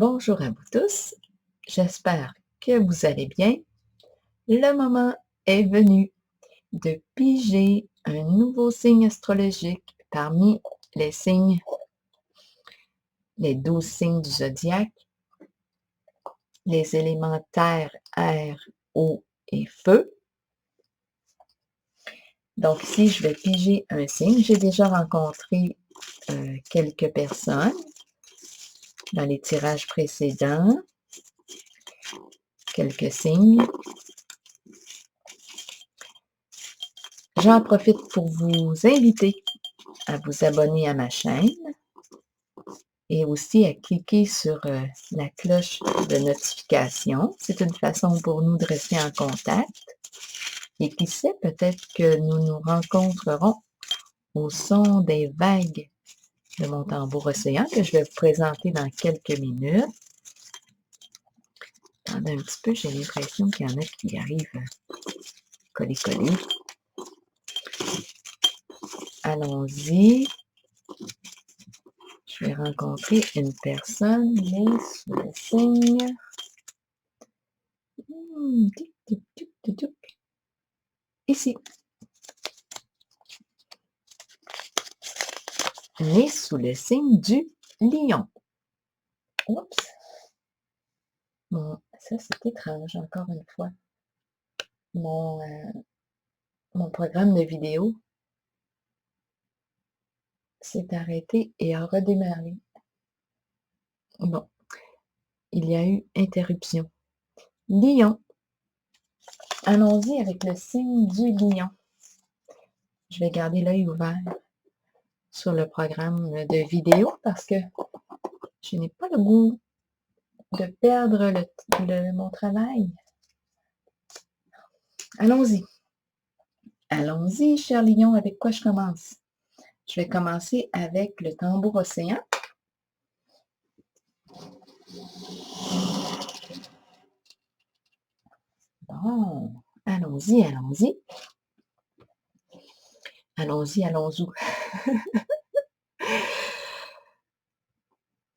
Bonjour à vous tous, j'espère que vous allez bien. Le moment est venu de piger un nouveau signe astrologique parmi les signes, les 12 signes du zodiaque, les éléments terre, air, eau et feu. Donc ici, je vais piger un signe. J'ai déjà rencontré quelques personnes dans les tirages précédents, quelques signes. J'en profite pour vous inviter à vous abonner à ma chaîne et aussi à cliquer sur la cloche de notification. C'est une façon pour nous de rester en contact. Et qui sait, peut-être que nous nous rencontrerons au son des vagues de mon tambour océan que je vais vous présenter dans quelques minutes. Attendez un petit peu, j'ai l'impression qu'il y en a qui arrivent coller. Allons-y. Je vais rencontrer une personne, mais sous le signe. Ici. Né sous le signe du lion. Oups. Bon, ça c'est étrange, encore une fois. Mon programme de vidéo s'est arrêté et a redémarré. Bon, il y a eu interruption. Lion. Allons-y avec le signe du lion. Je vais garder l'œil ouvert sur le programme de vidéo parce que je n'ai pas le goût de perdre mon travail. Allons-y. Allons-y, cher lion, avec quoi je commence? Je vais commencer avec le tambour océan. Bon, allons-y. Allons-y.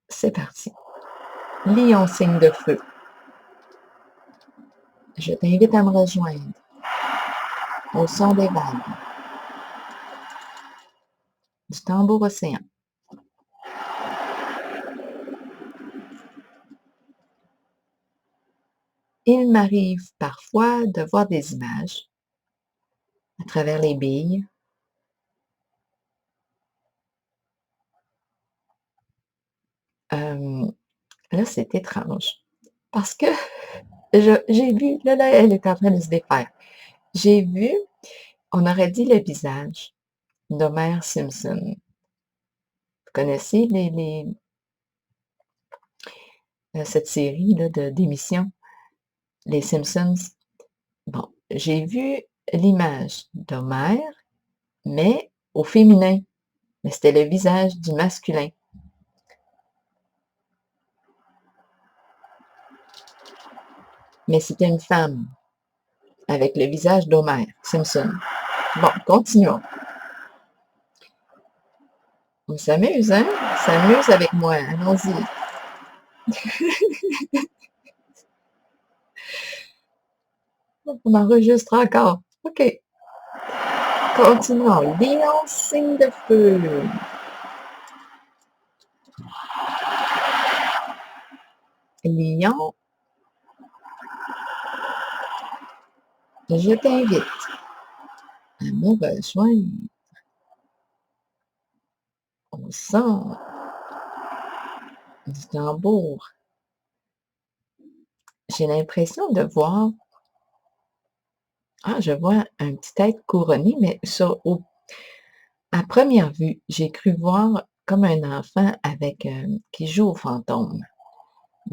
C'est parti. Lion, signe de feu. Je t'invite à me rejoindre au son des vagues du tambour océan. Il m'arrive parfois de voir des images à travers les billes. Là, c'est étrange parce que j'ai vu, là, elle est en train de se défaire. J'ai vu, on aurait dit le visage d'Homer Simpson. Vous connaissez cette série là, d'émissions, les Simpsons? Bon, j'ai vu l'image d'Homer, mais au féminin. Mais c'était le visage du masculin. Mais c'était une femme avec le visage d'Homer Simpson. Bon, continuons. On s'amuse, hein? On s'amuse avec moi. Allons-y. On enregistre encore. OK. Continuons. Lion, signe de feu. Lion, je t'invite à me rejoindre au son du tambour. J'ai l'impression de voir... Ah, je vois un petit être couronné, mais à première vue, j'ai cru voir comme un enfant qui joue au fantôme.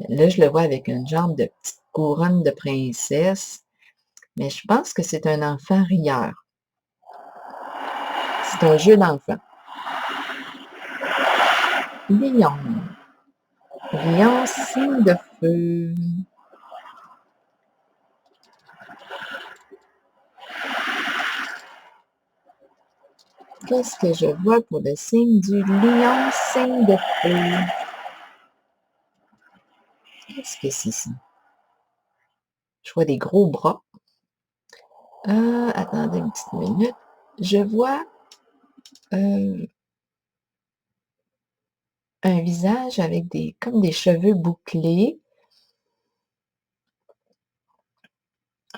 Là, je le vois avec une genre de petite couronne de princesse, mais je pense que c'est un enfant rieur. C'est un jeu d'enfant. Lion. Lion, signe de feu. Qu'est-ce que je vois pour le signe du lion, signe de feu? Qu'est-ce que c'est ça? Je vois des gros bras. Attendez une petite minute. Je vois un visage avec comme des cheveux bouclés.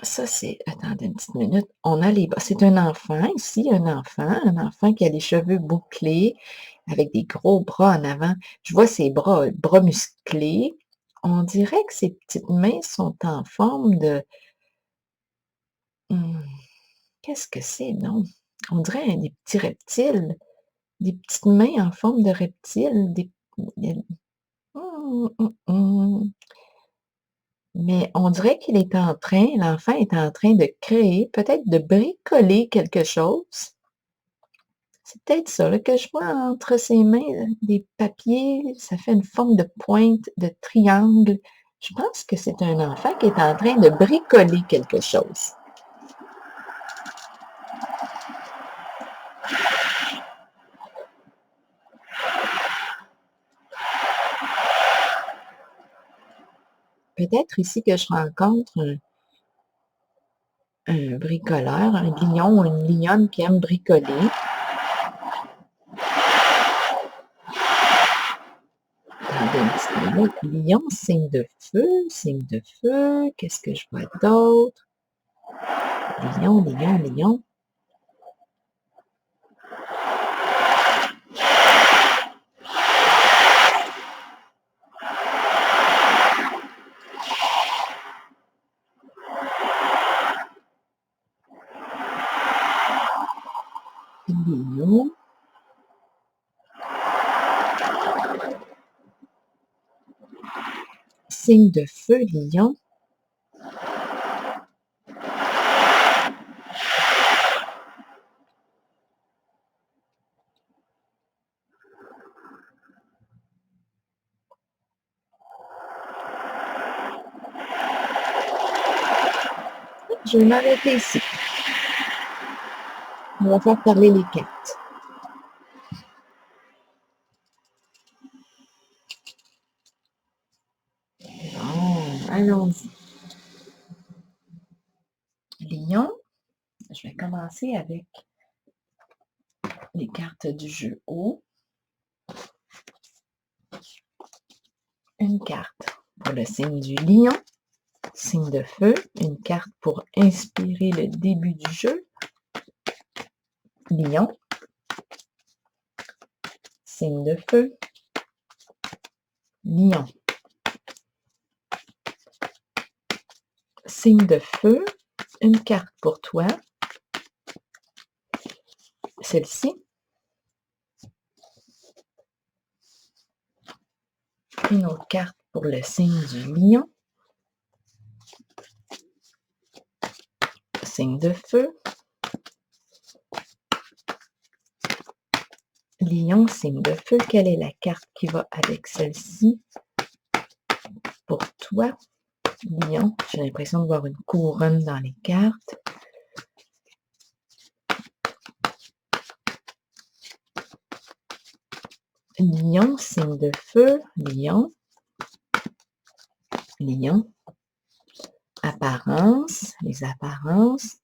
Ça, c'est attendez une petite minute. On a les c'est un enfant ici, un enfant qui a les cheveux bouclés avec des gros bras en avant. Je vois ses bras musclés. On dirait que ses petites mains sont en forme de, mmh, qu'est-ce que c'est non? On dirait des petits reptiles, des petites mains en forme de reptiles, mmh, mmh, mmh. Mais on dirait l'enfant est en train de créer, peut-être de bricoler quelque chose. C'est peut-être ça là, que je vois entre ses mains, des papiers, ça fait une forme de pointe, de triangle. Je pense que c'est un enfant qui est en train de bricoler quelque chose. Peut-être ici que je rencontre un bricoleur, un lion ou une lionne qui aime bricoler. Attendez une petite minute. Lion, signe de feu, signe de feu. Qu'est-ce que je vois d'autre? Lion, lion, lion. Lion. Signe de feu, lion. Je vais m'arrêter ici. On va faire parler les cartes. Bon, allons-y. Lion, je vais commencer avec les cartes du jeu haut. Une carte pour le signe du lion, signe de feu. Une carte pour inspirer le début du jeu. Lion, signe de feu. Lion, signe de feu. Une carte pour toi. Celle-ci. Une autre carte pour le signe du lion. Signe de feu. Lion, signe de feu. Quelle est la carte qui va avec celle-ci? Pour toi, Lion, j'ai l'impression de voir une couronne dans les cartes. Lion, signe de feu. Lion. Lion. Apparence, les apparences.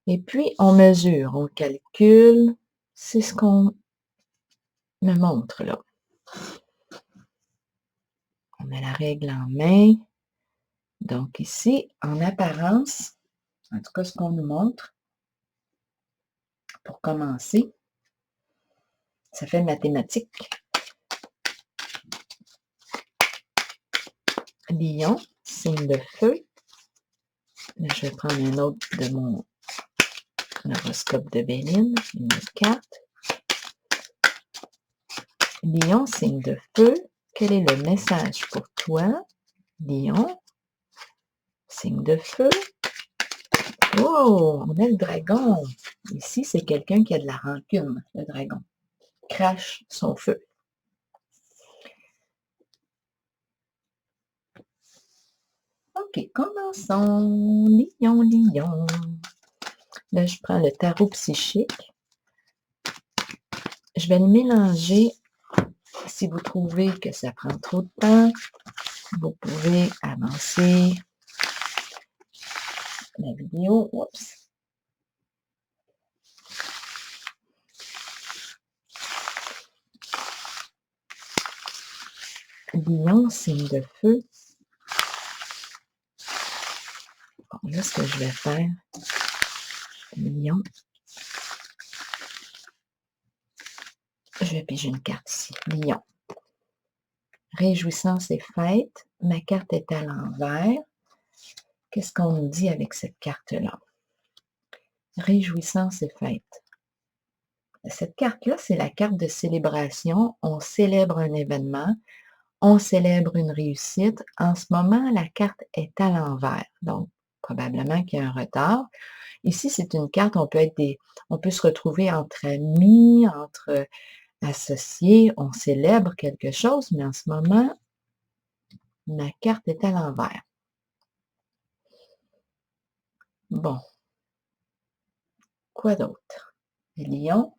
Et puis, on mesure, on calcule. C'est ce qu'on me montre là. On a la règle en main. Donc ici, en apparence, en tout cas ce qu'on nous montre, pour commencer, ça fait mathématiques. Lion, signe de feu. Là, je vais prendre un autre de mon horoscope de Béline, une autre carte. Lion, signe de feu. Quel est le message pour toi? Lion, signe de feu. Oh, on a le dragon. Ici, c'est quelqu'un qui a de la rancune, le dragon. Crache son feu. OK, commençons. Lion, lion. Là, je prends le tarot psychique. Je vais le mélanger si vous trouvez que ça prend trop de temps. Vous pouvez avancer la vidéo. Oups. Lion, signe de feu. Bon, là, ce que je vais faire, Lion. Je vais piger une carte ici. Lion. Réjouissance et fête. Ma carte est à l'envers. Qu'est-ce qu'on nous dit avec cette carte-là? Réjouissance et fête. Cette carte-là, c'est la carte de célébration. On célèbre un événement. On célèbre une réussite. En ce moment, la carte est à l'envers. Donc, probablement qu'il y a un retard. Ici, c'est une carte, on peut se retrouver entre amis, entre associés, on célèbre quelque chose, mais en ce moment, ma carte est à l'envers. Bon. Quoi d'autre? Lion,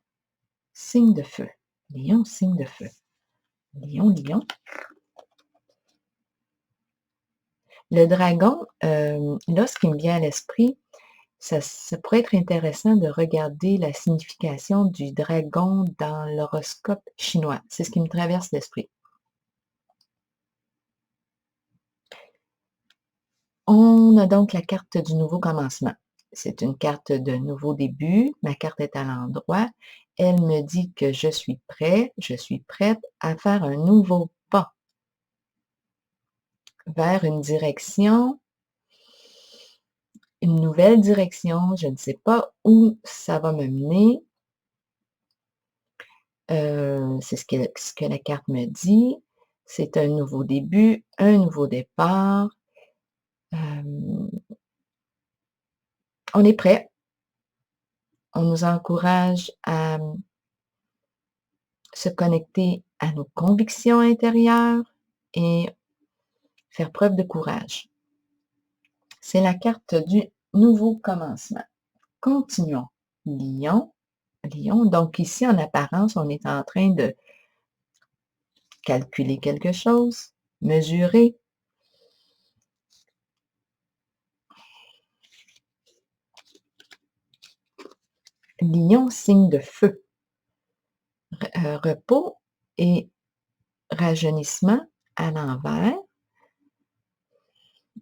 signe de feu. Lion, signe de feu. Lion, lion. Le dragon, là, ce qui me vient à l'esprit, ça pourrait être intéressant de regarder la signification du dragon dans l'horoscope chinois. C'est ce qui me traverse l'esprit. On a donc la carte du nouveau commencement. C'est une carte de nouveau début. Ma carte est à l'endroit. Elle me dit que je suis prêt, je suis prête à faire un nouveau pas vers une direction, une nouvelle direction. Je ne sais pas où ça va me mener. C'est ce que la carte me dit. C'est un nouveau début, un nouveau départ. On est prêt. On nous encourage à se connecter à nos convictions intérieures et faire preuve de courage. C'est la carte du nouveau commencement. Continuons. Lion. Lion. Donc ici, en apparence, on est en train de calculer quelque chose, mesurer. Lion, signe de feu. Repos et rajeunissement à l'envers.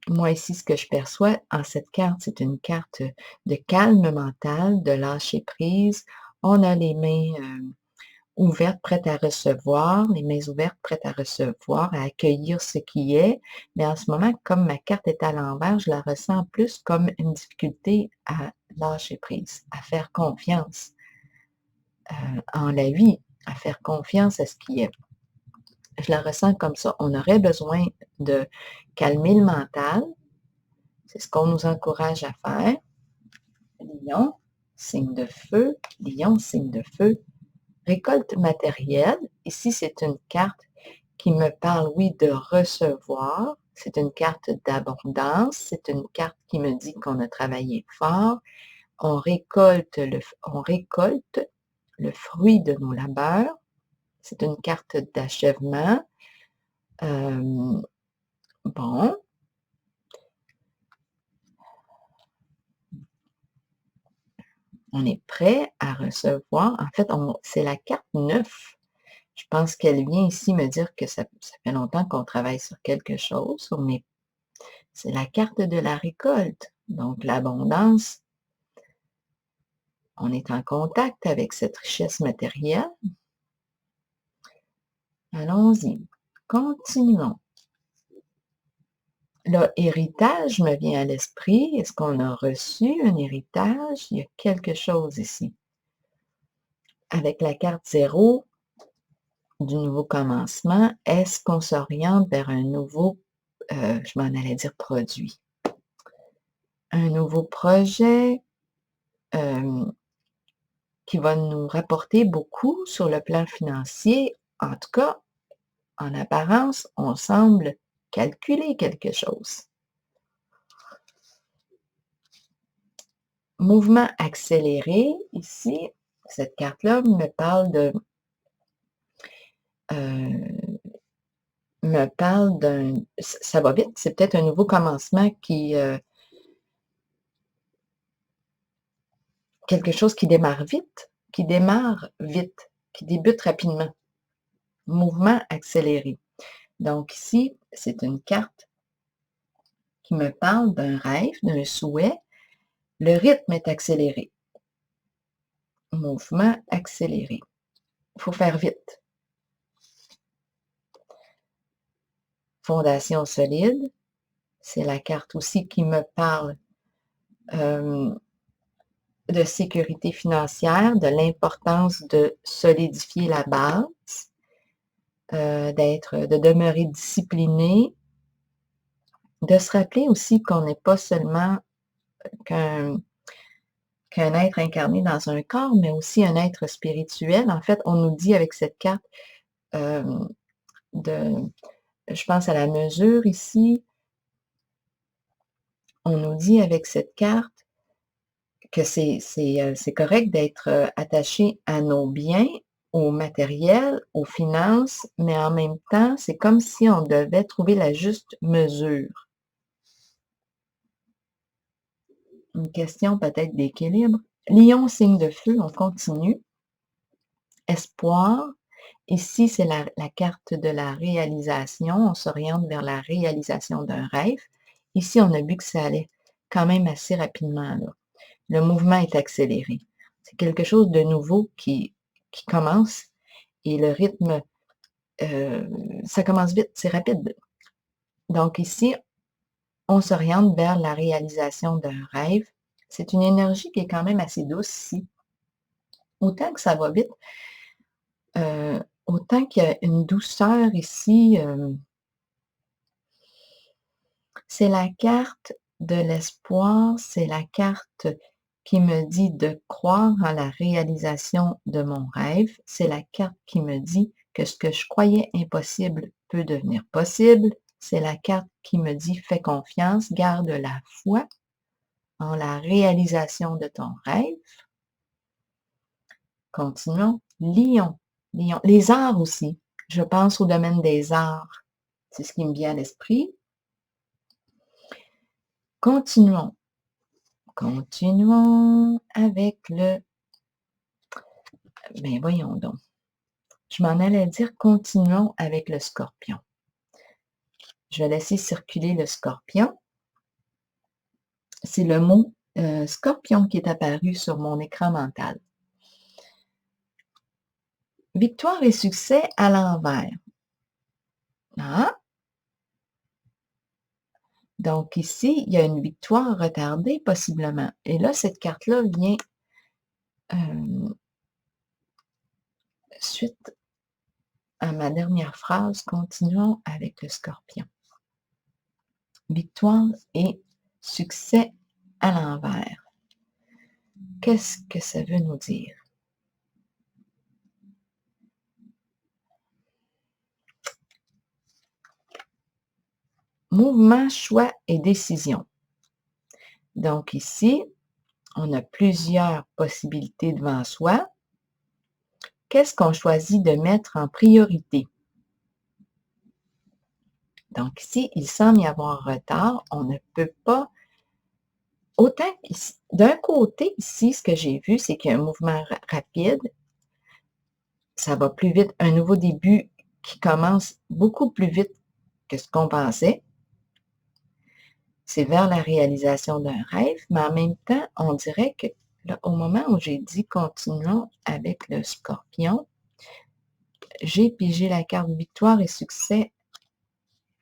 Moi, ici, ce que je perçois en cette carte, c'est une carte de calme mental, de lâcher prise. On a les mains ouvertes, prêtes à recevoir, les mains ouvertes, prêtes à recevoir, à accueillir ce qui est. Mais en ce moment, comme ma carte est à l'envers, je la ressens plus comme une difficulté à lâcher prise, à faire confiance en la vie, à faire confiance à ce qui est. Je la ressens comme ça. On aurait besoin de calmer le mental. C'est ce qu'on nous encourage à faire. Lion, signe de feu. Lion, signe de feu. Récolte matérielle. Ici, c'est une carte qui me parle, oui, de recevoir. C'est une carte d'abondance. C'est une carte qui me dit qu'on a travaillé fort. On récolte le fruit de nos labeurs. C'est une carte d'achèvement. Bon. On est prêt à recevoir. En fait, c'est la carte 9. Je pense qu'elle vient ici me dire que ça fait longtemps qu'on travaille sur quelque chose. C'est la carte de la récolte. Donc, l'abondance, on est en contact avec cette richesse matérielle. Allons-y. Continuons. Là, héritage me vient à l'esprit. Est-ce qu'on a reçu un héritage? Il y a quelque chose ici. Avec la carte 0 du nouveau commencement, est-ce qu'on s'oriente vers un nouveau, je m'en allais dire produit, un nouveau projet qui va nous rapporter beaucoup sur le plan financier? En tout cas, en apparence, on semble calculer quelque chose. Mouvement accéléré, ici, cette carte-là me parle de me parle ça va vite, c'est peut-être un nouveau commencement quelque chose qui démarre vite, qui débute rapidement. Mouvement accéléré. Donc ici, c'est une carte qui me parle d'un rêve, d'un souhait. Le rythme est accéléré. Mouvement accéléré. Il faut faire vite. Fondation solide. C'est la carte aussi qui me parle de sécurité financière, de l'importance de solidifier la base, de demeurer discipliné, de se rappeler aussi qu'on n'est pas seulement qu'un être incarné dans un corps, mais aussi un être spirituel. En fait, on nous dit avec cette carte, je pense à la mesure ici, on nous dit avec cette carte que c'est correct d'être attaché à nos biens, au matériel, aux finances, mais en même temps, c'est comme si on devait trouver la juste mesure. Une question peut-être d'équilibre. Lion, signe de feu, on continue. Espoir. Ici, c'est la carte de la réalisation. On s'oriente vers la réalisation d'un rêve. Ici, on a vu que ça allait quand même assez rapidement, là. Le mouvement est accéléré. C'est quelque chose de nouveau qui commence et le rythme, ça commence vite, c'est rapide. Donc ici, on s'oriente vers la réalisation d'un rêve. C'est une énergie qui est quand même assez douce ici. Autant que ça va vite, autant qu'il y a une douceur ici, c'est la carte de l'espoir, c'est la carte qui me dit de croire en la réalisation de mon rêve. C'est la carte qui me dit que ce que je croyais impossible peut devenir possible. C'est la carte qui me dit fais confiance, garde la foi en la réalisation de ton rêve. Continuons. Lion. Lion. Les arts aussi. Je pense au domaine des arts. C'est ce qui me vient à l'esprit. Continuons. Continuons avec le... Ben voyons donc. Je m'en allais dire continuons avec le scorpion. Je vais laisser circuler le scorpion. C'est le mot scorpion qui est apparu sur mon écran mental. Victoire et succès à l'envers. Ah! Donc ici, il y a une victoire retardée possiblement. Et là, cette carte-là vient suite à ma dernière phrase. Continuons avec le scorpion. Victoire et succès à l'envers. Qu'est-ce que ça veut nous dire? Mouvement, choix et décision. Donc ici, on a plusieurs possibilités devant soi. Qu'est-ce qu'on choisit de mettre en priorité? Donc ici, il semble y avoir retard. On ne peut pas... Autant d'un côté, ici, ce que j'ai vu, c'est qu'il y a un mouvement rapide. Ça va plus vite. Un nouveau début qui commence beaucoup plus vite que ce qu'on pensait. C'est vers la réalisation d'un rêve, mais en même temps, on dirait que là, au moment où j'ai dit continuons avec le scorpion, j'ai pigé la carte victoire et succès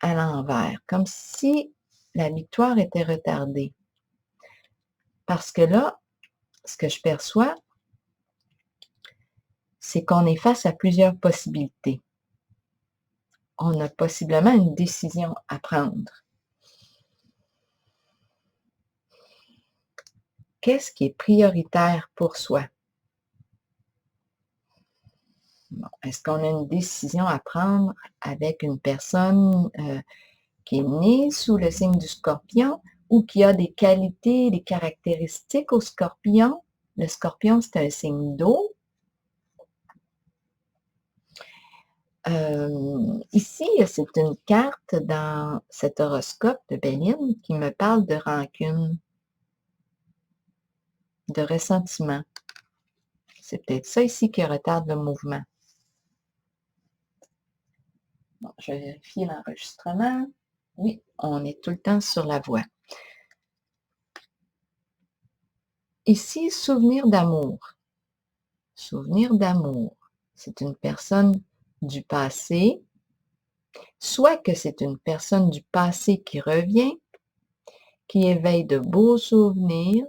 à l'envers, comme si la victoire était retardée. Parce que là, ce que je perçois, c'est qu'on est face à plusieurs possibilités. On a possiblement une décision à prendre. Qu'est-ce qui est prioritaire pour soi? Bon, est-ce qu'on a une décision à prendre avec une personne qui est née sous le signe du scorpion ou qui a des qualités, des caractéristiques au scorpion? Le scorpion, c'est un signe d'eau. Ici, c'est une carte dans cet horoscope de Béline qui me parle de rancune, de ressentiment. C'est peut-être ça ici qui retarde le mouvement. Bon, je vais vérifier l'enregistrement. Oui, on est tout le temps sur la voie. Ici, souvenir d'amour. Souvenir d'amour. C'est une personne du passé, soit que c'est une personne du passé qui revient, qui éveille de beaux souvenirs,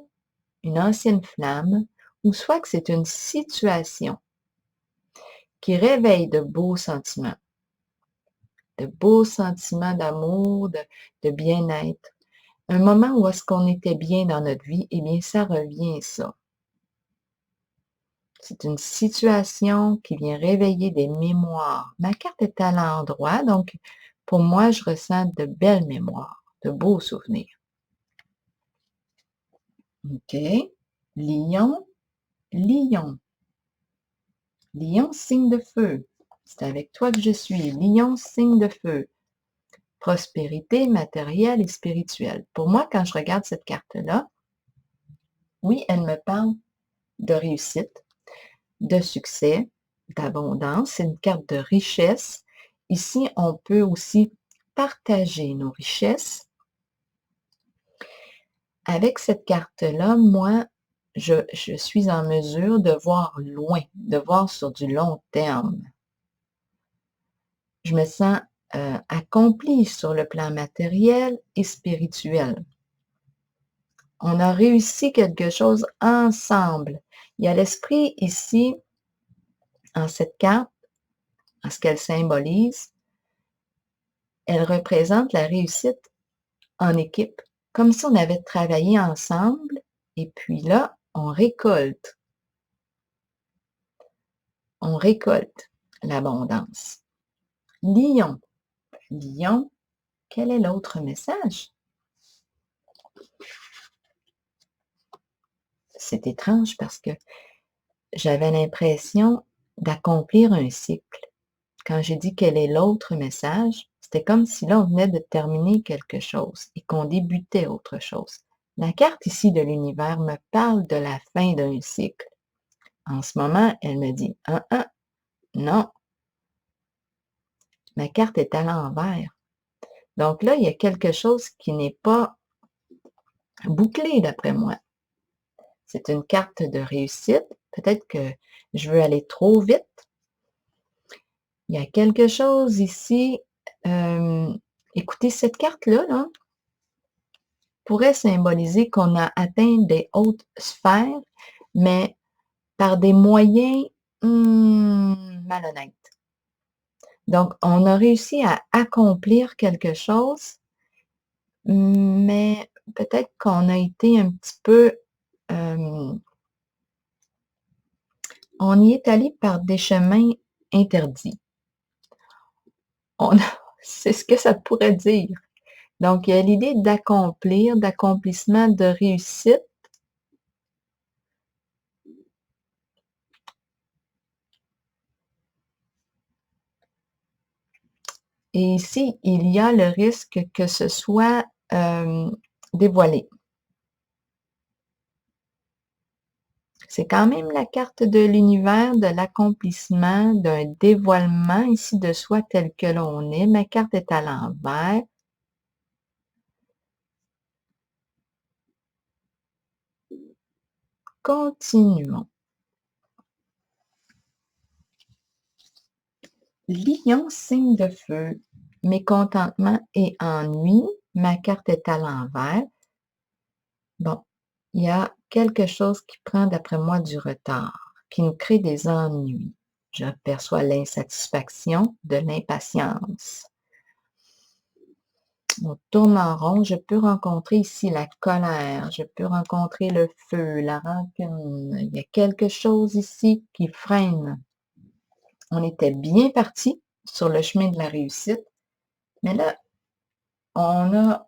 une ancienne flamme, ou soit que c'est une situation qui réveille de beaux sentiments d'amour, de bien-être. Un moment où est-ce qu'on était bien dans notre vie, eh bien, ça revient, ça. C'est une situation qui vient réveiller des mémoires. Ma carte est à l'endroit, donc pour moi, je ressens de belles mémoires, de beaux souvenirs. OK. Lion, lion. Lion, signe de feu. C'est avec toi que je suis. Lion, signe de feu. Prospérité matérielle et spirituelle. Pour moi, quand je regarde cette carte-là, oui, elle me parle de réussite, de succès, d'abondance. C'est une carte de richesse. Ici, on peut aussi partager nos richesses. Avec cette carte-là, moi, je suis en mesure de voir loin, de voir sur du long terme. Je me sens accomplie sur le plan matériel et spirituel. On a réussi quelque chose ensemble. Il y a l'esprit ici, en cette carte, en ce qu'elle symbolise. Elle représente la réussite en équipe, comme si on avait travaillé ensemble et puis là, on récolte. On récolte l'abondance. Lion. Lion, quel est l'autre message? C'est étrange parce que j'avais l'impression d'accomplir un cycle. Quand j'ai dit quel est l'autre message, c'était comme si là, on venait de terminer quelque chose et qu'on débutait autre chose. La carte ici de l'univers me parle de la fin d'un cycle. En ce moment, elle me dit, non, ma carte est à l'envers. Donc là, il y a quelque chose qui n'est pas bouclé d'après moi. C'est une carte de réussite. Peut-être que je veux aller trop vite. Il y a quelque chose ici. Écoutez, cette carte-là, là, pourrait symboliser qu'on a atteint des hautes sphères, mais par des moyens malhonnêtes. Donc, on a réussi à accomplir quelque chose, mais peut-être qu'on a été un petit peu, on y est allé par des chemins interdits. C'est ce que ça pourrait dire. Donc, il y a l'idée d'accomplir, d'accomplissement, de réussite. Et ici, il y a le risque que ce soit dévoilé. C'est quand même la carte de l'univers, de l'accomplissement, d'un dévoilement ici de soi tel que l'on est. Ma carte est à l'envers. Continuons. Lion, signe de feu, mécontentement et ennui. Ma carte est à l'envers. Bon, il y a quelque chose qui prend, d'après moi, du retard, qui nous crée des ennuis. Je perçois l'insatisfaction, de l'impatience. On tourne en rond. Je peux rencontrer ici la colère. Je peux rencontrer le feu, la rancune. Il y a quelque chose ici qui freine. On était bien parti sur le chemin de la réussite, mais là, on a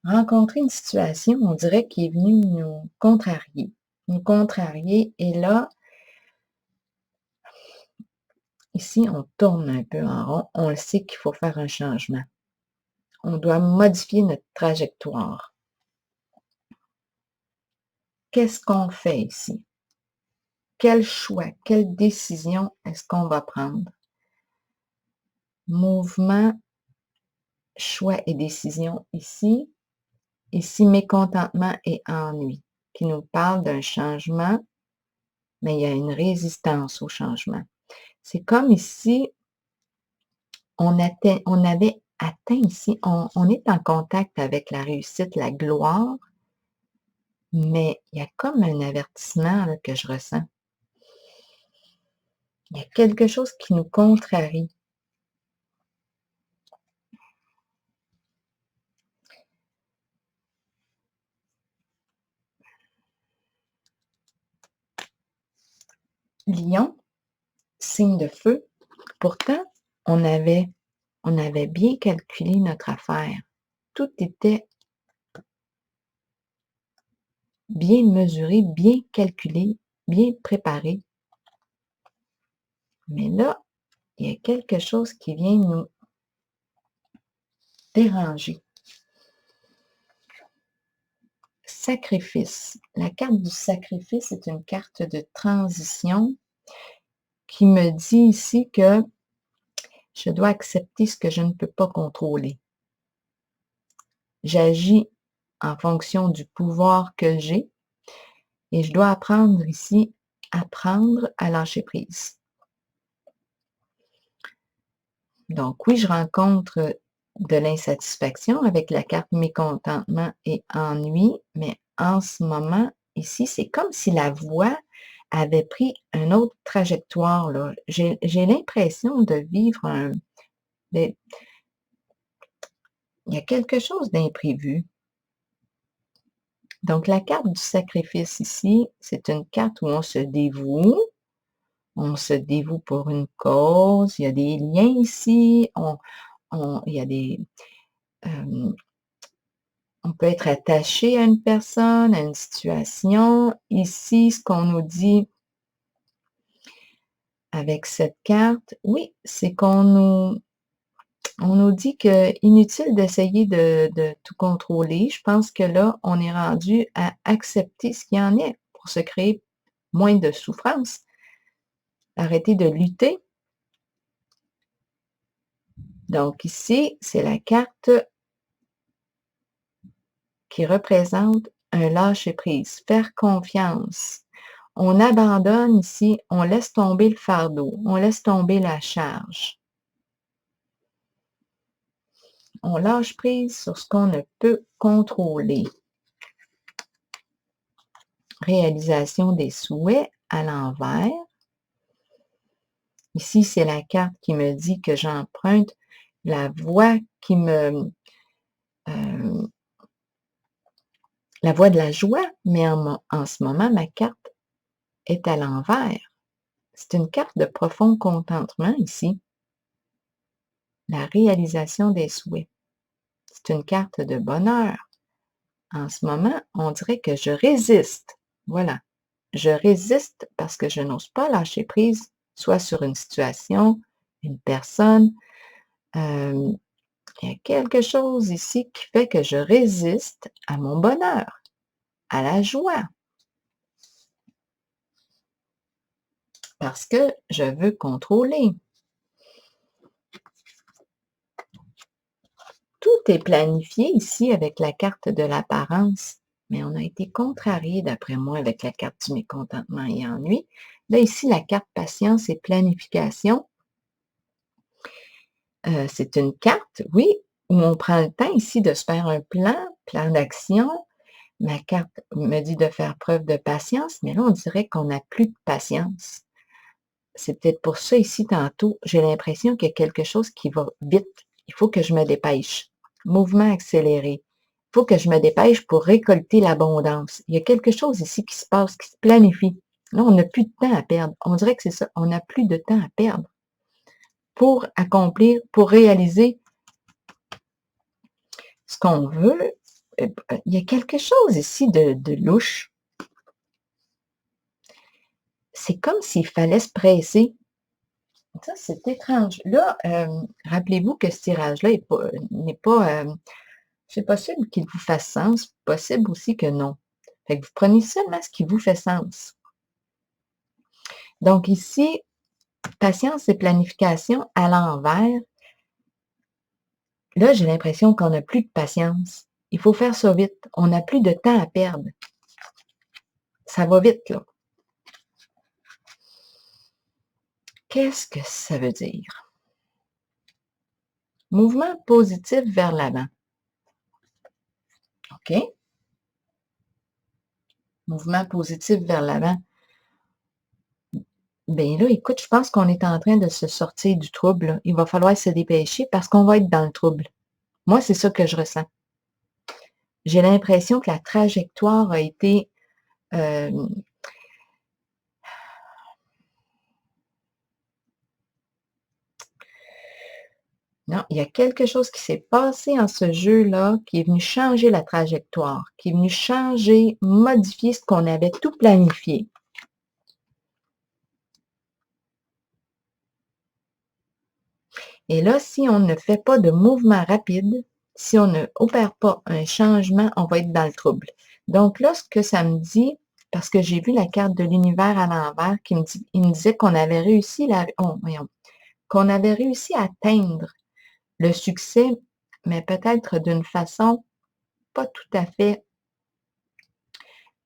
rencontré une situation, on dirait, qui est venue nous contrarier. Nous contrarier. Et là, Ici, on tourne un peu en rond. On le sait qu'il faut faire un changement. On doit modifier notre trajectoire. Qu'est-ce qu'on fait ici? Quel choix, quelle décision est-ce qu'on va prendre? Mouvement, choix et décision ici. Ici, mécontentement et ennui, qui nous parle d'un changement, mais il y a une résistance au changement. C'est comme ici, on avait atteint ici, on est en contact avec la réussite, la gloire, mais il y a comme un avertissement là, que je ressens. Il y a quelque chose qui nous contrarie. Lion, signe de feu. Pourtant, on avait bien calculé notre affaire. Tout était bien mesuré, bien calculé, bien préparé. Mais là, il y a quelque chose qui vient nous déranger. Sacrifice. La carte du sacrifice est une carte de transition qui me dit ici que je dois accepter ce que je ne peux pas contrôler. J'agis en fonction du pouvoir que j'ai et je dois apprendre ici, apprendre à lâcher prise. Donc oui, je rencontre de l'insatisfaction avec la carte mécontentement et ennui, mais en ce moment, ici, c'est comme si la voie avait pris une autre trajectoire, là. J'ai l'impression de vivre il y a quelque chose d'imprévu. Donc la carte du sacrifice ici, c'est une carte où on se dévoue pour une cause, il y a des liens ici, il y a des, on peut être attaché à une personne, à une situation. Ici, ce qu'on nous dit avec cette carte, oui, c'est on nous dit que inutile d'essayer de tout contrôler. Je pense que là, on est rendu à accepter ce qu'il y en est pour se créer moins de souffrance. Arrêter de lutter. Donc ici, c'est la carte qui représente un lâcher-prise, faire confiance. On abandonne ici, on laisse tomber le fardeau, on laisse tomber la charge. On lâche prise sur ce qu'on ne peut contrôler. Réalisation des souhaits à l'envers. Ici, c'est la carte qui me dit que j'emprunte la voie qui me... la voie de la joie, mais en ce moment, ma carte est à l'envers. C'est une carte de profond contentement ici. La réalisation des souhaits. C'est une carte de bonheur. En ce moment, on dirait que je résiste. Voilà. Je résiste parce que je n'ose pas lâcher prise, soit sur une situation, une personne. Il y a quelque chose ici qui fait que je résiste à mon bonheur, à la joie. Parce que je veux contrôler. Tout est planifié ici avec la carte de l'apparence, mais on a été contrarié, d'après moi, avec la carte du mécontentement et ennui. Là, ici, la carte patience et planification. C'est une carte, oui, où on prend le temps ici de se faire un plan d'action. Ma carte me dit de faire preuve de patience, mais là, on dirait qu'on n'a plus de patience. C'est peut-être pour ça ici, tantôt, j'ai l'impression qu'il y a quelque chose qui va vite. Il faut que je me dépêche. Mouvement accéléré. Il faut que je me dépêche pour récolter l'abondance. Il y a quelque chose ici qui se passe, qui se planifie. Là, on n'a plus de temps à perdre. On dirait que c'est ça. On n'a plus de temps à perdre pour accomplir, pour réaliser ce qu'on veut. Il y a quelque chose ici de louche. C'est comme s'il fallait se presser. Ça, c'est étrange. Là, rappelez-vous que ce tirage-là n'est pas, c'est possible qu'il vous fasse sens, possible aussi que non. Fait que vous prenez seulement ce qui vous fait sens. Donc ici, patience et planification à l'envers. Là, j'ai l'impression qu'on n'a plus de patience. Il faut faire ça vite. On n'a plus de temps à perdre. Ça va vite, là. Qu'est-ce que ça veut dire? Mouvement positif vers l'avant. OK? Mouvement positif vers l'avant. Bien là, écoute, je pense qu'on est en train de se sortir du trouble, là. Il va falloir se dépêcher parce qu'on va être dans le trouble. Moi, c'est ça que je ressens. J'ai l'impression que la trajectoire a été, non, il y a quelque chose qui s'est passé en ce jeu-là, qui est venu changer la trajectoire, qui est venu changer, modifier ce qu'on avait tout planifié. Et là, si on ne fait pas de mouvement rapide, si on ne opère pas un changement, on va être dans le trouble. Donc là, ce que ça me dit, parce que j'ai vu la carte de l'univers à l'envers, il me disait qu'on avait réussi qu'on avait réussi à atteindre le succès, mais peut-être d'une façon pas tout à fait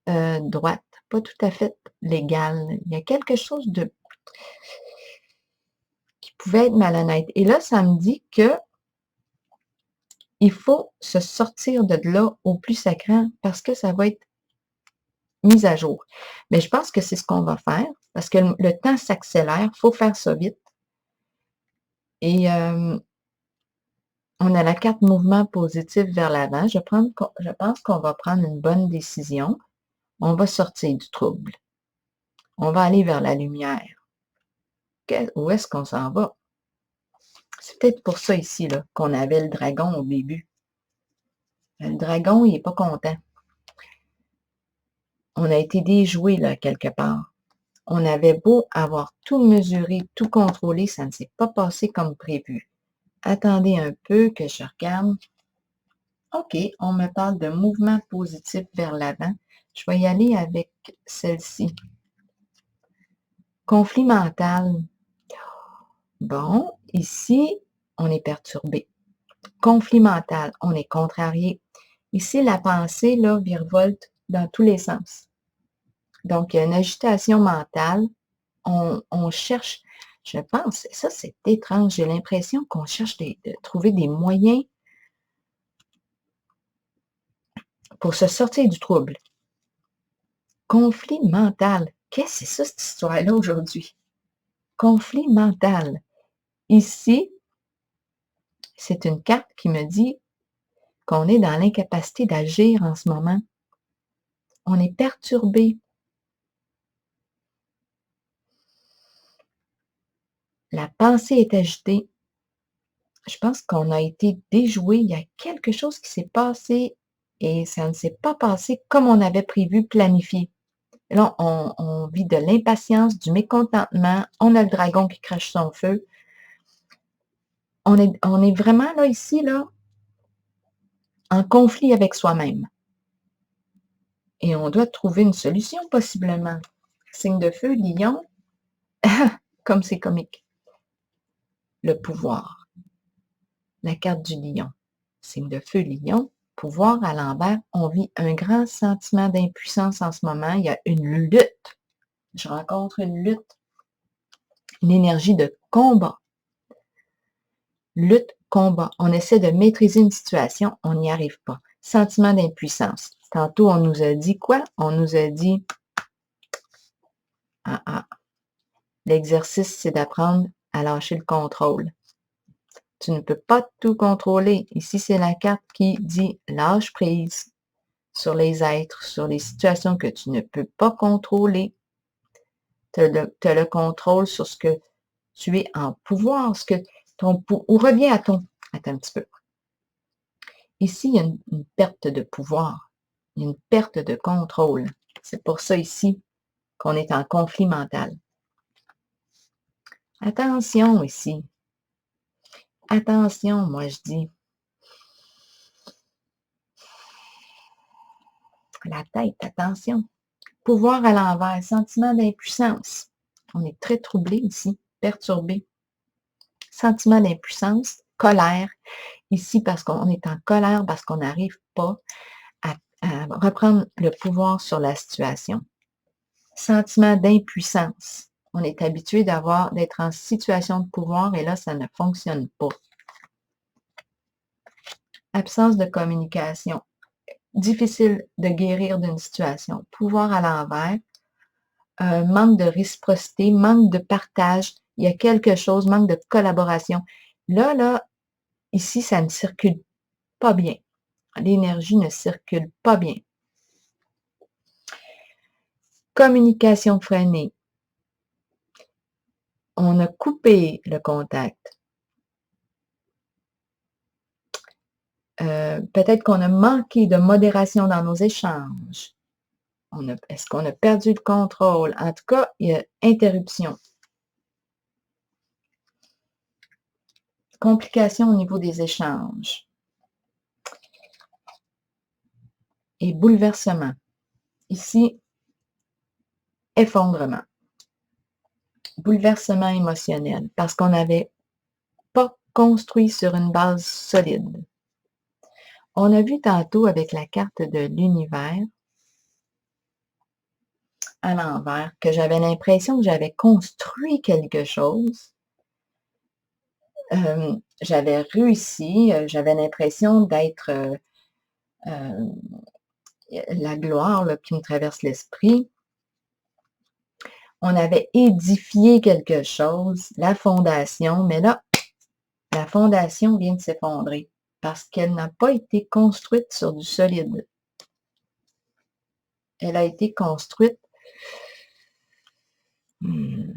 droite, pas tout à fait légale. Il y a quelque chose qui pouvait être malhonnête. Et là, ça me dit que il faut se sortir de là au plus sacrant parce que ça va être mis à jour. Mais je pense que c'est ce qu'on va faire parce que le temps s'accélère, il faut faire ça vite. Et on a la carte mouvement positif vers l'avant. Je pense qu'on va prendre une bonne décision. On va sortir du trouble. On va aller vers la lumière. Où est-ce qu'on s'en va? C'est peut-être pour ça ici là, qu'on avait le dragon au début. Le dragon, il n'est pas content. On a été déjoué là, quelque part. On avait beau avoir tout mesuré, tout contrôlé, ça ne s'est pas passé comme prévu. Attendez un peu que je regarde. OK, on me parle de mouvement positif vers l'avant. Je vais y aller avec celle-ci. Conflit mental. Bon, ici, on est perturbé. Conflit mental, on est contrarié. Ici, la pensée, là, virevolte dans tous les sens. Donc, il y a une agitation mentale. On cherche, je pense, ça c'est étrange, j'ai l'impression qu'on cherche de trouver des moyens pour se sortir du trouble. Conflit mental. Qu'est-ce que c'est ça, cette histoire-là aujourd'hui? Conflit mental. Ici, c'est une carte qui me dit qu'on est dans l'incapacité d'agir en ce moment. On est perturbé. La pensée est agitée. Je pense qu'on a été déjoué. Il y a quelque chose qui s'est passé et ça ne s'est pas passé comme on avait prévu, planifié. Là, on vit de l'impatience, du mécontentement. On a le dragon qui crache son feu. On est vraiment là, ici, là, en conflit avec soi-même. Et on doit trouver une solution, possiblement. Signe de feu, lion. Comme c'est comique. Le pouvoir. La carte du lion. Signe de feu, lion. Pouvoir à l'envers. On vit un grand sentiment d'impuissance en ce moment. Il y a une lutte. Je rencontre une lutte. Une énergie de combat. Lutte, combat. On essaie de maîtriser une situation, on n'y arrive pas. Sentiment d'impuissance. Tantôt, on nous a dit quoi? On nous a dit, l'exercice, c'est d'apprendre à lâcher le contrôle. Tu ne peux pas tout contrôler. Ici, c'est la carte qui dit lâche prise sur les êtres, sur les situations que tu ne peux pas contrôler. Tu as le contrôle sur ce que tu es en pouvoir, ou reviens à ton, attends un petit peu. Ici, il y a une perte de pouvoir, il y a une perte de contrôle. C'est pour ça ici qu'on est en conflit mental. Attention ici. Attention, moi je dis. La tête, attention. Pouvoir à l'envers, sentiment d'impuissance. On est très troublé ici, perturbé. Sentiment d'impuissance, colère. Ici, parce qu'on est en colère, parce qu'on n'arrive pas à reprendre le pouvoir sur la situation. Sentiment d'impuissance. On est habitué d'être en situation de pouvoir et là, ça ne fonctionne pas. Absence de communication. Difficile de guérir d'une situation. Pouvoir à l'envers. Manque de réciprocité, manque de partage. Il y a quelque chose, manque de collaboration. Là, ici, ça ne circule pas bien. L'énergie ne circule pas bien. Communication freinée. On a coupé le contact. Peut-être qu'on a manqué de modération dans nos échanges. Est-ce qu'on a perdu le contrôle? En tout cas, il y a interruption. Complications au niveau des échanges. Et bouleversement. Ici, effondrement. Bouleversement émotionnel, parce qu'on n'avait pas construit sur une base solide. On a vu tantôt avec la carte de l'univers à l'envers que j'avais l'impression que j'avais construit quelque chose. J'avais réussi, j'avais l'impression d'être la gloire là, qui me traverse l'esprit. On avait édifié quelque chose, la fondation, mais là, la fondation vient de s'effondrer parce qu'elle n'a pas été construite sur du solide. Elle a été construite elle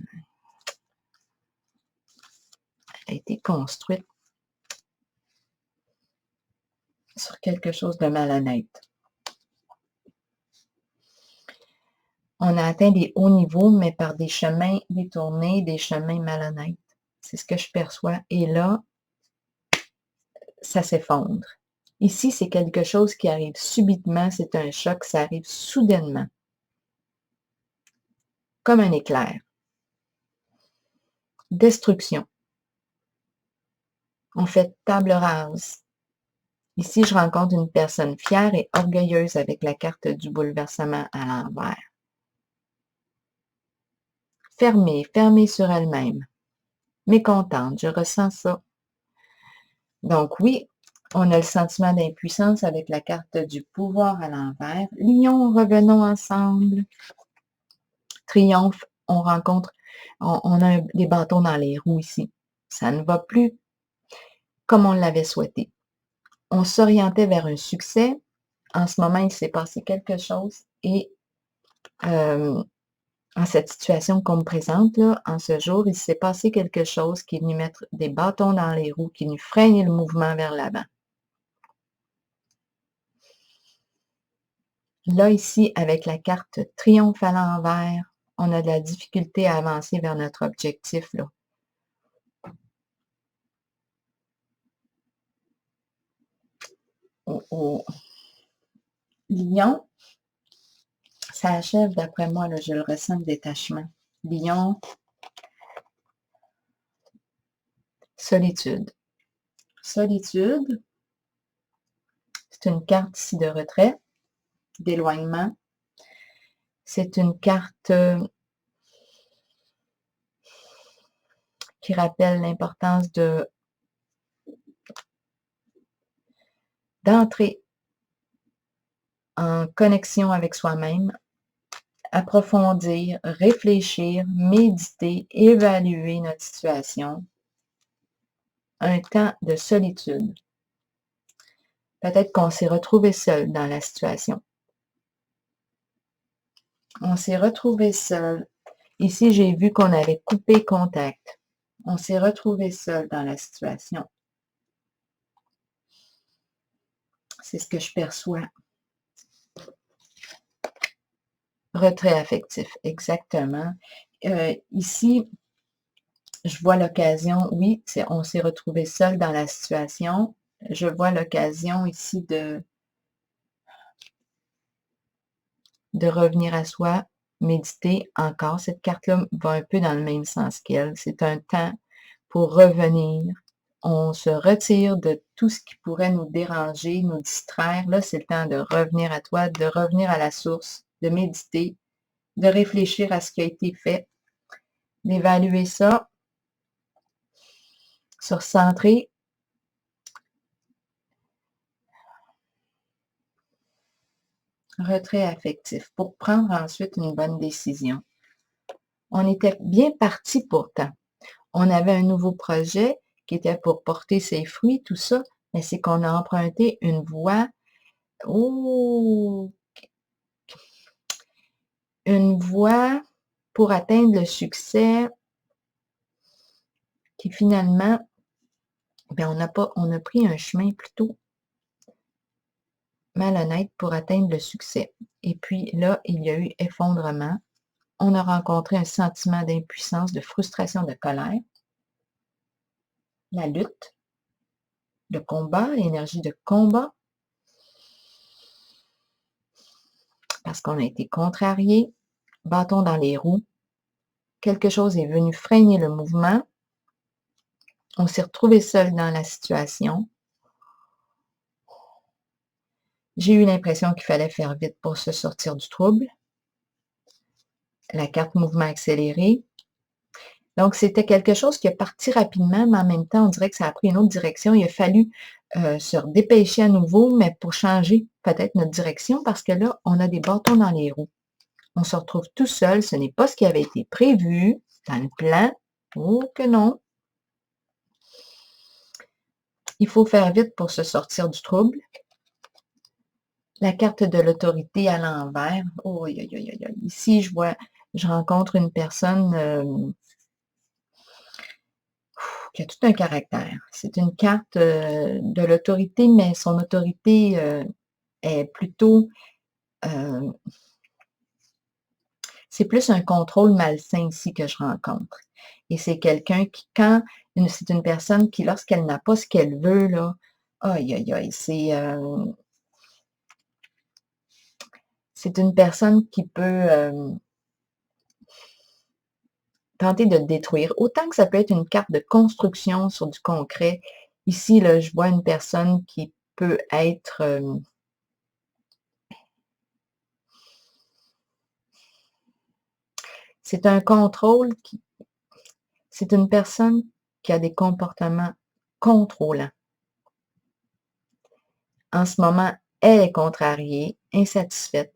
a été construite sur quelque chose de malhonnête. On a atteint des hauts niveaux, mais par des chemins détournés, des chemins malhonnêtes. C'est ce que je perçois. Et là, ça s'effondre. Ici, c'est quelque chose qui arrive subitement, c'est un choc, ça arrive soudainement. Comme un éclair. Destruction. On fait table rase. Ici, je rencontre une personne fière et orgueilleuse avec la carte du bouleversement à l'envers. Fermée sur elle-même. Mécontente, je ressens ça. Donc oui, on a le sentiment d'impuissance avec la carte du pouvoir à l'envers. Lion, revenons ensemble. Triomphe, on rencontre, on a des bâtons dans les roues ici. Ça ne va plus comme on l'avait souhaité. On s'orientait vers un succès. En ce moment, il s'est passé quelque chose et en cette situation qu'on me présente, là, en ce jour, il s'est passé quelque chose qui est venu mettre des bâtons dans les roues, qui nous freine le mouvement vers l'avant. Là, ici, avec la carte triomphe à l'envers, on a de la difficulté à avancer vers notre objectif, là. Au Lion, ça achève, d'après moi, là, je le ressens, le détachement. Lion, solitude. Solitude, c'est une carte ici de retrait, d'éloignement. C'est une carte qui rappelle l'importance d'entrer en connexion avec soi-même, approfondir, réfléchir, méditer, évaluer notre situation. Un temps de solitude. Peut-être qu'on s'est retrouvé seul dans la situation. On s'est retrouvé seul. Ici, j'ai vu qu'on avait coupé contact. On s'est retrouvé seul dans la situation. C'est ce que je perçois. Retrait affectif, exactement. Ici, Je vois l'occasion, oui, on s'est retrouvé seul dans la situation. Je vois l'occasion ici de revenir à soi, méditer encore. Cette carte-là va un peu dans le même sens qu'elle. C'est un temps pour revenir. On se retire de tout ce qui pourrait nous déranger, nous distraire. Là, c'est le temps de revenir à toi, de revenir à la source, de méditer, de réfléchir à ce qui a été fait, d'évaluer ça, se recentrer. Retrait affectif pour prendre ensuite une bonne décision. On était bien parti pourtant. On avait un nouveau projet qui était pour porter ses fruits, tout ça, mais c'est qu'on a emprunté une voie, oh, une voie pour atteindre le succès qui finalement, ben on a pris un chemin plutôt malhonnête pour atteindre le succès. Et puis là, il y a eu effondrement. On a rencontré un sentiment d'impuissance, de frustration, de colère. La lutte, le combat, l'énergie de combat, parce qu'on a été contrarié, bâton dans les roues. Quelque chose est venu freiner le mouvement. On s'est retrouvé seul dans la situation. J'ai eu l'impression qu'il fallait faire vite pour se sortir du trouble. La carte mouvement accéléré. Donc, c'était quelque chose qui est parti rapidement, mais en même temps, on dirait que ça a pris une autre direction. Il a fallu se dépêcher à nouveau, mais pour changer peut-être notre direction, parce que là, on a des bâtons dans les roues. On se retrouve tout seul. Ce n'est pas ce qui avait été prévu dans le plan. Oh que non. Il faut faire vite pour se sortir du trouble. La carte de l'autorité à l'envers. Oh, aïe, aïe, aïe, aïe. Ici, je rencontre une personne qui a tout un caractère. C'est une carte de l'autorité, mais son autorité est plutôt, euh, c'est plus un contrôle malsain ici que je rencontre. Et c'est quelqu'un qui, c'est une personne qui, lorsqu'elle n'a pas ce qu'elle veut, là, aïe, aïe, aïe, c'est une personne qui peut tenter de détruire. Autant que ça peut être une carte de construction sur du concret. Ici, là, je vois une personne qui peut être c'est un contrôle c'est une personne qui a des comportements contrôlants. En ce moment, elle est contrariée, insatisfaite.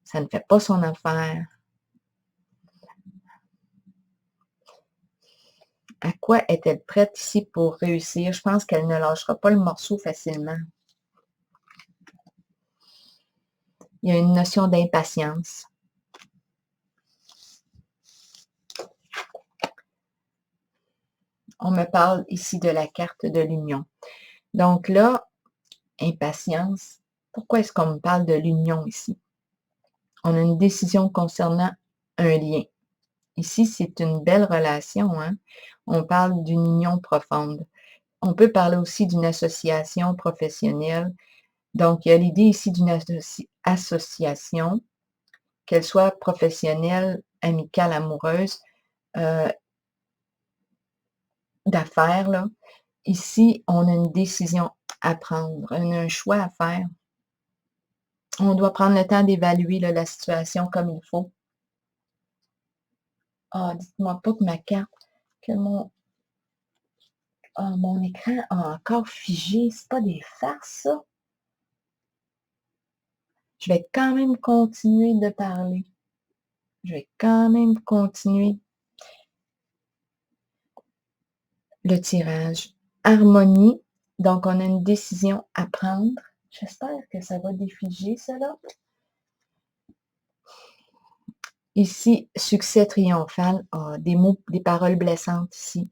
Ça ne fait pas son affaire. À quoi est-elle prête ici pour réussir? Je pense qu'elle ne lâchera pas le morceau facilement. Il y a une notion d'impatience. On me parle ici de la carte de l'union. Donc là, impatience. Pourquoi est-ce qu'on me parle de l'union ici? On a une décision concernant un lien. Ici, c'est une belle relation, hein? On parle d'une union profonde. On peut parler aussi d'une association professionnelle. Donc, il y a l'idée ici d'une association, qu'elle soit professionnelle, amicale, amoureuse, d'affaires, là. Ici, on a une décision à prendre, on a un choix à faire. On doit prendre le temps d'évaluer la situation comme il faut. Ah, dites-moi pas que ma carte, que mon écran a encore figé. C'est pas des farces, ça. Je vais quand même continuer de parler. Je vais quand même continuer le tirage. Harmonie. Donc, on a une décision à prendre. J'espère que ça va défiger, cela. Ici, succès triomphal. Ah, des mots, des paroles blessantes ici.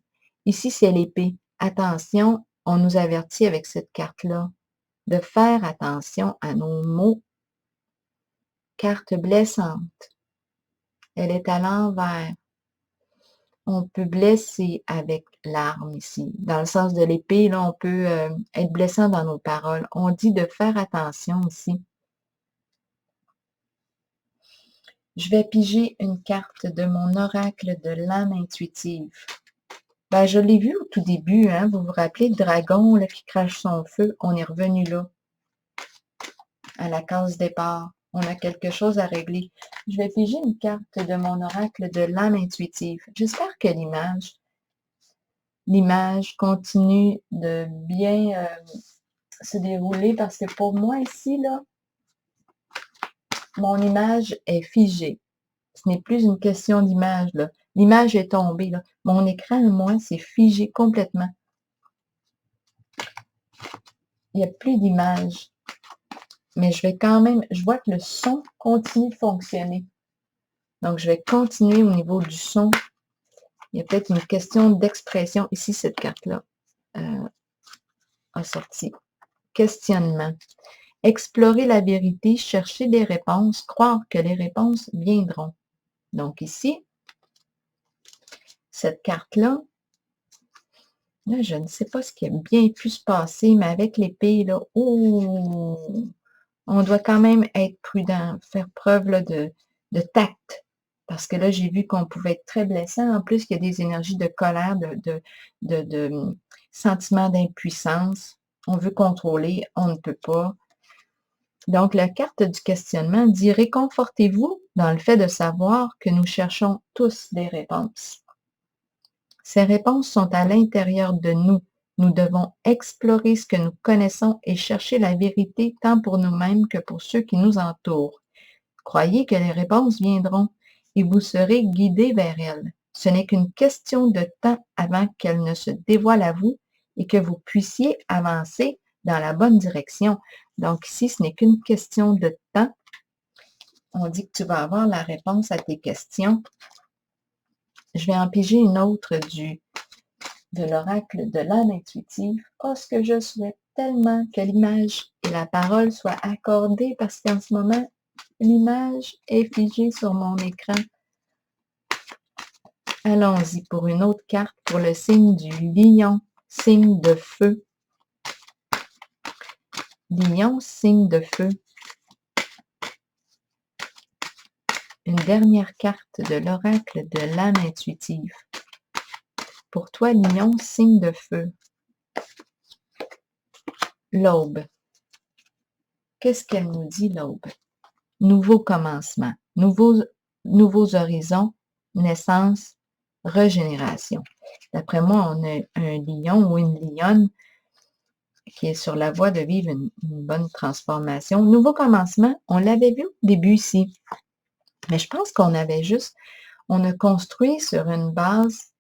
Ici, c'est l'épée. Attention, on nous avertit avec cette carte-là de faire attention à nos mots. Carte blessante. Elle est à l'envers. on peut blesser avec l'arme ici. Dans le sens de l'épée, là, on peut être blessant dans nos paroles. On dit de faire attention ici. Je vais piger une carte de mon oracle de l'âme intuitive. Ben, je l'ai vu au tout début, hein, vous vous rappelez, le dragon là, qui crache son feu, on est revenu là, à la case départ. On a quelque chose à régler. Je vais piger une carte de mon oracle de l'âme intuitive. J'espère que l'image continue de bien se dérouler parce que pour moi ici, là, mon image est figée. Ce n'est plus une question d'image, là. L'image est tombée, là. Mon écran, moi, c'est figé complètement. Il n'y a plus d'image. Mais je vais quand même, je vois que le son continue de fonctionner. Donc, je vais continuer au niveau du son. Il y a peut-être une question d'expression. Ici, cette carte-là a sorti. Questionnement. Explorer la vérité, chercher des réponses, croire que les réponses viendront. Donc ici, cette carte-là, là, je ne sais pas ce qui a bien pu se passer, mais avec l'épée, là, oh, on doit quand même être prudent, faire preuve là, de tact. Parce que là, j'ai vu qu'on pouvait être très blessant. En plus, il y a des énergies de colère, de sentiments d'impuissance. On veut contrôler, on ne peut pas. Donc, la carte du questionnement dit « Réconfortez-vous dans le fait de savoir que nous cherchons tous des réponses. Ces réponses sont à l'intérieur de nous. Nous devons explorer ce que nous connaissons et chercher la vérité tant pour nous-mêmes que pour ceux qui nous entourent. Croyez que les réponses viendront et vous serez guidés vers elles. Ce n'est qu'une question de temps avant qu'elles ne se dévoilent à vous et que vous puissiez avancer dans la bonne direction. » Donc ici, ce n'est qu'une question de temps. On dit que tu vas avoir la réponse à tes questions. Je vais en piger une autre de l'oracle de l'âme intuitive. Oh, ce que je souhaite tellement que l'image et la parole soient accordées parce qu'en ce moment, l'image est figée sur mon écran. Allons-y pour une autre carte pour le signe du lion, signe de feu. Lion, signe de feu. Une dernière carte de l'oracle de l'âme intuitive. Pour toi, lion, signe de feu. L'aube. Qu'est-ce qu'elle nous dit, l'aube? Nouveau commencement, nouveaux horizons, naissance, régénération. D'après moi, on a un lion ou une lionne qui est sur la voie de vivre une bonne transformation. Nouveau commencement, on l'avait vu au début ici. Mais je pense qu'on avait juste, on a construit sur une base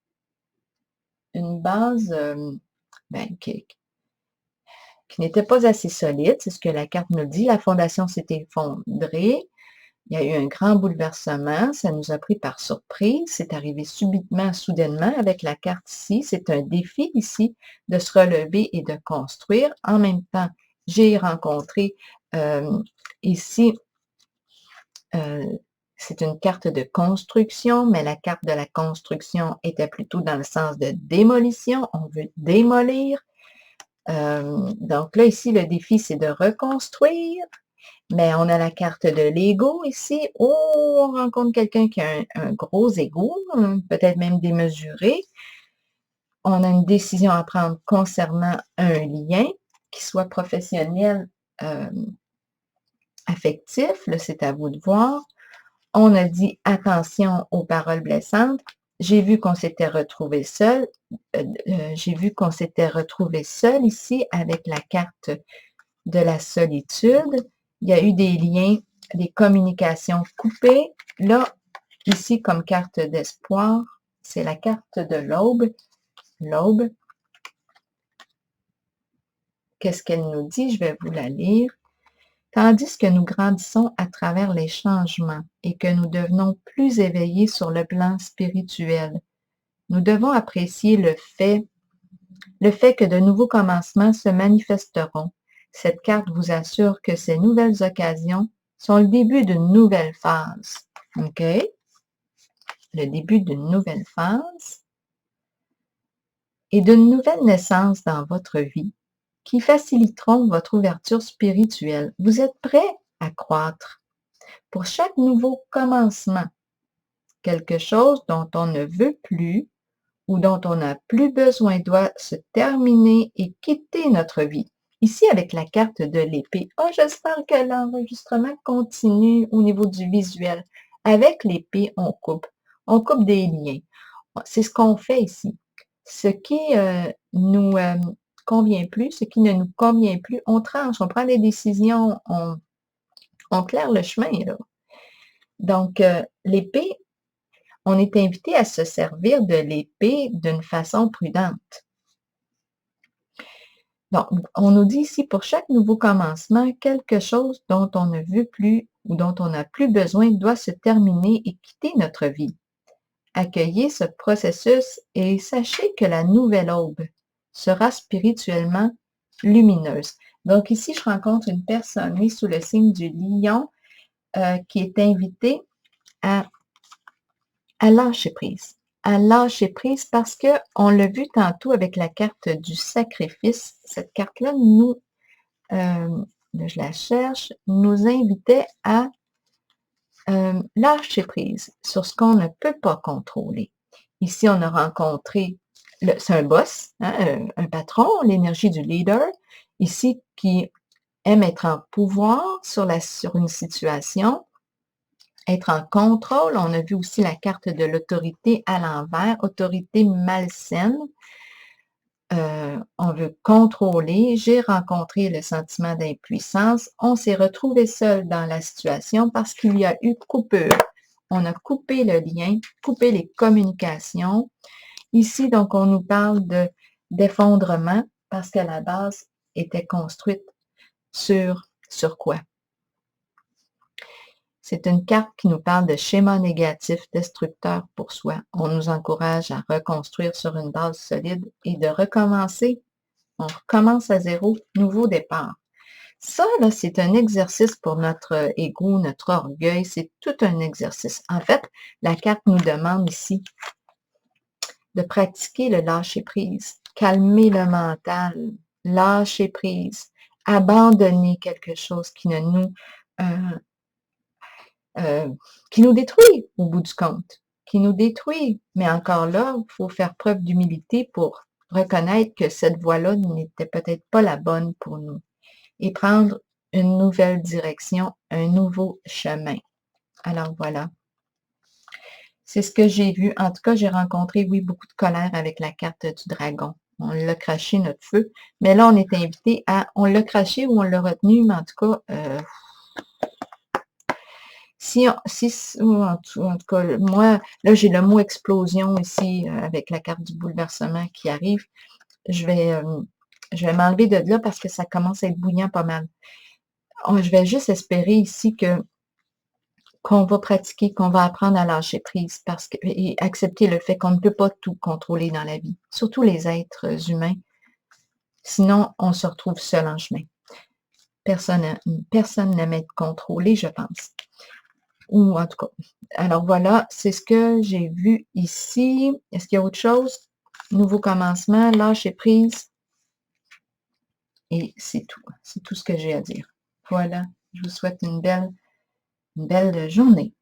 qui n'était pas assez solide, c'est ce que la carte nous dit. La fondation s'est effondrée. Il y a eu un grand bouleversement. Ça nous a pris par surprise. C'est arrivé subitement, soudainement avec la carte ici. C'est un défi ici de se relever et de construire. En même temps, j'ai rencontré ici, c'est une carte de construction, mais la carte de la construction était plutôt dans le sens de démolition. On veut démolir. Donc là, ici, le défi, c'est de reconstruire. Mais on a la carte de l'ego ici. Oh, on rencontre quelqu'un qui a un gros ego, peut-être même démesuré. On a une décision à prendre concernant un lien, qui soit professionnel, affectif. Là, c'est à vous de voir. On a dit attention aux paroles blessantes. J'ai vu qu'on s'était retrouvé seul. J'ai vu qu'on s'était retrouvé seul ici avec la carte de la solitude. Il y a eu des liens, des communications coupées. Là, ici, comme carte d'espoir, c'est la carte de l'aube. L'aube. Qu'est-ce qu'elle nous dit? Je vais vous la lire. Tandis que nous grandissons à travers les changements et que nous devenons plus éveillés sur le plan spirituel, nous devons apprécier le fait que de nouveaux commencements se manifesteront. Cette carte vous assure que ces nouvelles occasions sont le début d'une nouvelle phase. OK? le début d'une nouvelle phase et d'une nouvelle naissance dans votre vie qui faciliteront votre ouverture spirituelle. Vous êtes prêt à croître. Pour chaque nouveau commencement, quelque chose dont on ne veut plus ou dont on n'a plus besoin doit se terminer et quitter notre vie. Ici, avec la carte de l'épée, oh, j'espère que l'enregistrement continue au niveau du visuel. Avec l'épée, on coupe des liens. C'est ce qu'on fait ici. Ce qui nous convient plus, ce qui ne nous convient plus, on tranche, on prend des décisions, on claire le chemin, là. Donc, l'épée, on est invité à se servir de l'épée d'une façon prudente. Donc, on nous dit ici, pour chaque nouveau commencement, quelque chose dont on ne veut plus ou dont on n'a plus besoin doit se terminer et quitter notre vie. Accueillez ce processus et sachez que la nouvelle aube sera spirituellement lumineuse. Donc ici, je rencontre une personne née sous le signe du lion qui est invitée à lâcher prise. À lâcher prise parce qu'on l'a vu tantôt avec la carte du sacrifice. Cette carte-là, je la cherche, nous invitait à lâcher prise sur ce qu'on ne peut pas contrôler. Ici, on a rencontré, c'est un boss, hein, un patron, l'énergie du leader, ici qui aime être en pouvoir sur une situation, être en contrôle. On a vu aussi la carte de l'autorité à l'envers, autorité malsaine. On veut contrôler. J'ai rencontré le sentiment d'impuissance. On s'est retrouvé seul dans la situation parce qu'il y a eu coupure. On a coupé le lien, coupé les communications. Ici, donc, on nous parle d'effondrement parce que la base était construite sur quoi? C'est une carte qui nous parle de schéma négatif destructeur pour soi. On nous encourage à reconstruire sur une base solide et de recommencer. On recommence à zéro, nouveau départ. Ça, là, c'est un exercice pour notre ego, notre orgueil. C'est tout un exercice. En fait, la carte nous demande ici de pratiquer le lâcher-prise, calmer le mental, lâcher prise, abandonner quelque chose qui ne nous qui nous détruit au bout du compte, qui nous détruit. Mais encore là, il faut faire preuve d'humilité pour reconnaître que cette voie-là n'était peut-être pas la bonne pour nous et prendre une nouvelle direction, un nouveau chemin. Alors voilà. C'est ce que j'ai vu. En tout cas, j'ai rencontré, oui, beaucoup de colère avec la carte du dragon. On l'a craché, notre feu. Mais là, on est invité on l'a craché ou on l'a retenu, mais en tout cas, en tout cas, moi, là, j'ai le mot explosion ici avec la carte du bouleversement qui arrive. Je vais m'enlever de là parce que ça commence à être bouillant pas mal. Je vais juste espérer ici qu'on va pratiquer, qu'on va apprendre à lâcher prise et accepter le fait qu'on ne peut pas tout contrôler dans la vie, surtout les êtres humains. Sinon, on se retrouve seul en chemin. Personne n'aime être contrôlé, je pense. Ou en tout cas. Alors voilà, c'est ce que j'ai vu ici. Est-ce qu'il y a autre chose? Nouveau commencement, lâcher prise. Et c'est tout. C'est tout ce que j'ai à dire. Voilà. Je vous souhaite une belle journée.